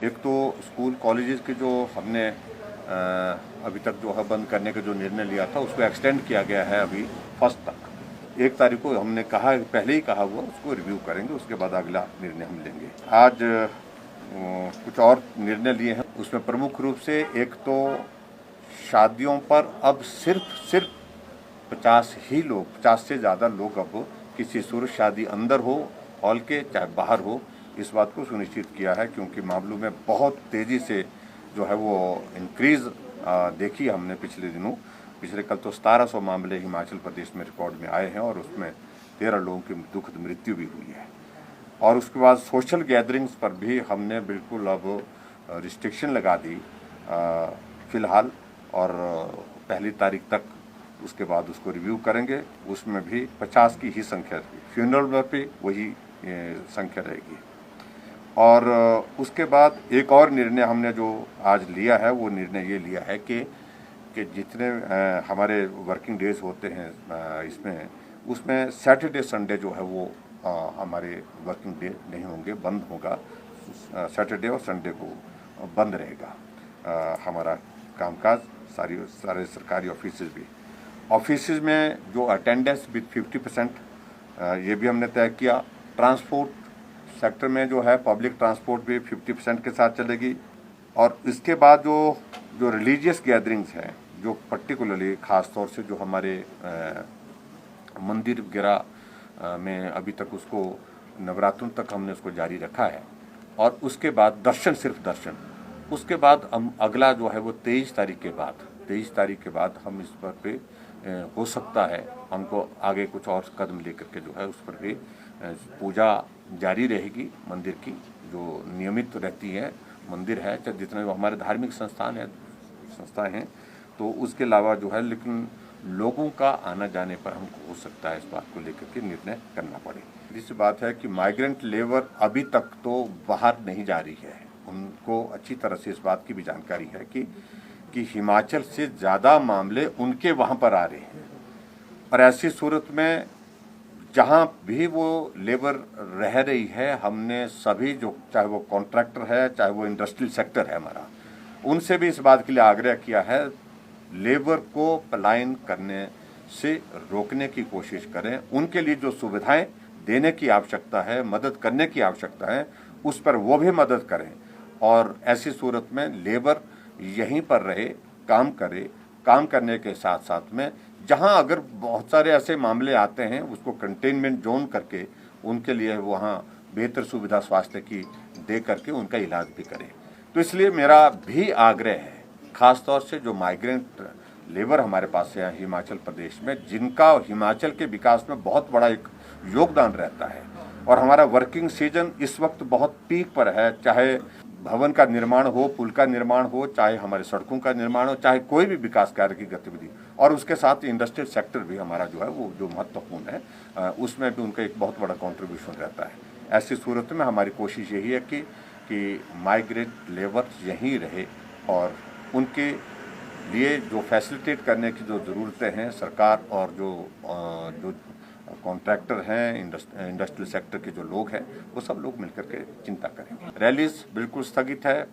एक तो school colleges के जो हमने अभी तक जो है बंद करने का जो निर्णय लिया था उसको एक्सटेंड किया गया है अभी 1 तक। 1 तारीख को हमने कहा, पहले ही कहा हुआ, उसको रिव्यू करेंगे, उसके बाद अगला निर्णय हम लेंगे। आज कुछ और निर्णय लिए हैं, उसमें प्रमुख रूप से एक तो शादियों पर अब सिर्फ 50 ही लोग, 50 से ज़्यादा लोग अब किसी सूरत शादी अंदर हो हॉल के चाहे बाहर हो, इस बात को सुनिश्चित किया है, क्योंकि मामलों में बहुत तेज़ी से जो है वो इंक्रीज़ देखी हमने पिछले दिनों। पिछले कल तो 1700 मामले हिमाचल प्रदेश में रिकॉर्ड में आए हैं और उसमें 13 लोगों की दुखद मृत्यु भी हुई है। और उसके बाद सोशल गैदरिंग्स पर भी हमने बिल्कुल अब रिस्ट्रिक्शन लगा दी फ़िलहाल, और 1 तारीख तक उसके बाद उसको रिव्यू करेंगे। उसमें भी 50 की ही संख्या, फ्यूनरल में भी वही संख्या रहेगी। और उसके बाद एक और निर्णय हमने जो आज लिया है, वो निर्णय ये लिया है कि जितने हमारे वर्किंग डेज होते हैं इसमें, उसमें सैटरडे संडे जो है वो हमारे वर्किंग डे नहीं होंगे, बंद होगा। सैटरडे और संडे को बंद रहेगा हमारा कामकाज, सारे सरकारी ऑफिस में जो अटेंडेंस विद 50% ये भी हमने तय किया। ट्रांसपोर्ट सेक्टर में जो है पब्लिक ट्रांसपोर्ट भी 50% के साथ चलेगी। और इसके बाद जो रिलीजियस गैदरिंग्स हैं, जो पर्टिकुलरली ख़ास तौर से जो हमारे मंदिर वगैरह में अभी तक उसको नवरात्रों तक हमने उसको जारी रखा है। और उसके बाद दर्शन, सिर्फ दर्शन। उसके बाद हम अगला जो है वो 23 तारीख के बाद हम इस पर पे हो सकता है हमको आगे कुछ और कदम लेकर के जो है उस पर भी पूजा जारी रहेगी। मंदिर की जो नियमित रहती है, मंदिर है चाहे जितने हमारे धार्मिक संस्थाएं हैं, तो उसके अलावा जो है, लेकिन लोगों का आना जाने पर हमको हो सकता है इस बात को लेकर के निर्णय करना पड़े। दूसरी बात है कि माइग्रेंट लेबर अभी तक तो बाहर नहीं जा रही है। उनको अच्छी तरह से इस बात की भी जानकारी है कि हिमाचल से ज़्यादा मामले उनके वहाँ पर आ रहे हैं। और ऐसी सूरत में जहाँ भी वो लेबर रह रही है, हमने सभी जो, चाहे वो कॉन्ट्रैक्टर है चाहे वो इंडस्ट्रियल सेक्टर है हमारा, उनसे भी इस बात के लिए आग्रह किया है, लेबर को पलायन करने से रोकने की कोशिश करें। उनके लिए जो सुविधाएं देने की आवश्यकता है, मदद करने की आवश्यकता है, उस पर वो भी मदद करें। और ऐसी सूरत में लेबर यहीं पर रहे, काम करे, काम करने के साथ साथ में जहां अगर बहुत सारे ऐसे मामले आते हैं उसको कंटेनमेंट जोन करके उनके लिए वहां बेहतर सुविधा स्वास्थ्य की दे करके उनका इलाज भी करें। तो इसलिए मेरा भी आग्रह है, खास तौर से जो माइग्रेंट लेबर हमारे पास है हिमाचल प्रदेश में, जिनका हिमाचल के विकास में बहुत बड़ा एक योगदान रहता है। और हमारा वर्किंग सीजन इस वक्त बहुत पीक पर है, चाहे भवन का निर्माण हो, पुल का निर्माण हो, चाहे हमारे सड़कों का निर्माण हो, चाहे कोई भी विकास कार्य की गतिविधि, और उसके साथ इंडस्ट्रियल सेक्टर भी हमारा जो है वो जो महत्वपूर्ण है, उसमें भी उनका एक बहुत बड़ा कंट्रीब्यूशन रहता है। ऐसी सूरत में हमारी कोशिश यही है कि माइग्रेंट लेबर यहीं रहे और उनके लिए जो फैसिलिटेट करने की जो ज़रूरतें हैं, सरकार और जो कॉन्ट्रैक्टर हैं, इंडस्ट्रियल सेक्टर के जो लोग हैं, वो सब लोग मिलकर के चिंता करेंगे। रैलीज बिल्कुल स्थगित है,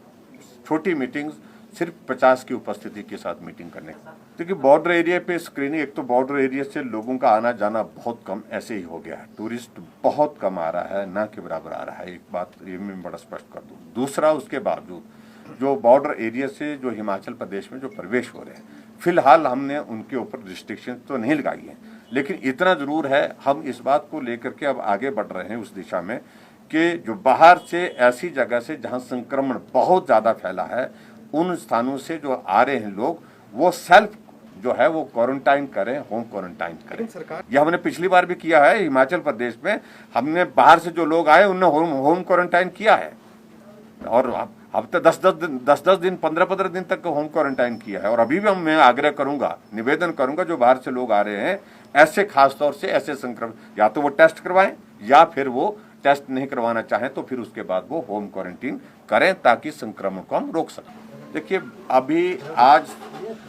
छोटी मीटिंग्स सिर्फ 50 की उपस्थिति के साथ मीटिंग करने। क्योंकि बॉर्डर एरिया पे स्क्रीनिंग, एक तो बॉर्डर एरिया से लोगों का आना जाना बहुत कम ऐसे ही हो गया है, टूरिस्ट बहुत कम आ रहा है, ना के बराबर आ रहा है, एक बात ये मैं बड़ा स्पष्ट कर दूँ। दूसरा, उसके बावजूद जो बॉर्डर एरिया से जो हिमाचल प्रदेश में जो प्रवेश हो रहे हैं, फिलहाल हमने उनके ऊपर रिस्ट्रिक्शन तो नहीं लगाई है, लेकिन इतना जरूर है, हम इस बात को लेकर के अब आगे बढ़ रहे हैं उस दिशा में कि जो बाहर से ऐसी जगह से जहां संक्रमण बहुत ज़्यादा फैला है, उन स्थानों से जो आ रहे हैं लोग, वो सेल्फ जो है वो क्वारंटाइन करें, होम क्वारंटाइन करें। यह हमने पिछली बार भी किया है हिमाचल प्रदेश में, हमने बाहर से जो लोग आए उन्हें होम क्वारंटाइन किया है। और अब तो 10-10 दिन, 15-15 दिन तक होम क्वारंटाइन किया है। और अभी भी मैं आग्रह करूंगा, निवेदन करूंगा, जो बाहर से लोग आ रहे हैं, ऐसे खास तौर से ऐसे संक्रमण, या तो वो टेस्ट करवाएं या फिर वो टेस्ट नहीं करवाना चाहें तो फिर उसके बाद वो होम क्वारंटीन करें, ताकि संक्रमण को हम रोक सकें। देखिए, अभी आज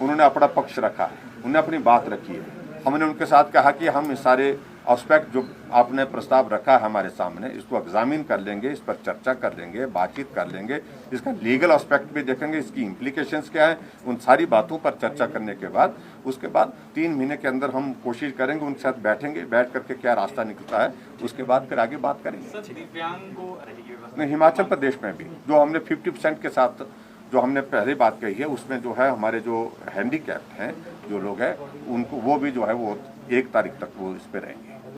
उन्होंने अपना पक्ष रखा है, उन्होंने अपनी बात रखी है। हमने उनके साथ कहा कि हम इस सारे एस्पेक्ट जो आपने प्रस्ताव रखा है हमारे सामने, इसको एग्जामिन कर लेंगे, इस पर चर्चा कर लेंगे, बातचीत कर लेंगे, इसका लीगल एस्पेक्ट भी देखेंगे, इसकी इम्प्लीकेशंस क्या है, उन सारी बातों पर चर्चा करने के बाद उसके बाद 3 महीने के अंदर हम कोशिश करेंगे, उनके साथ बैठेंगे, बैठ करके क्या रास्ता निकलता है उसके बाद फिर आगे बात करेंगे। नहीं, हिमाचल प्रदेश में भी जो हमने 50% के साथ जो हमने पहले बात कही है उसमें जो है हमारे जो हैंडीकैप्ड हैं जो लोग हैं उनको वो भी जो है वो 1 तारीख तक वो इस पे रहेंगे।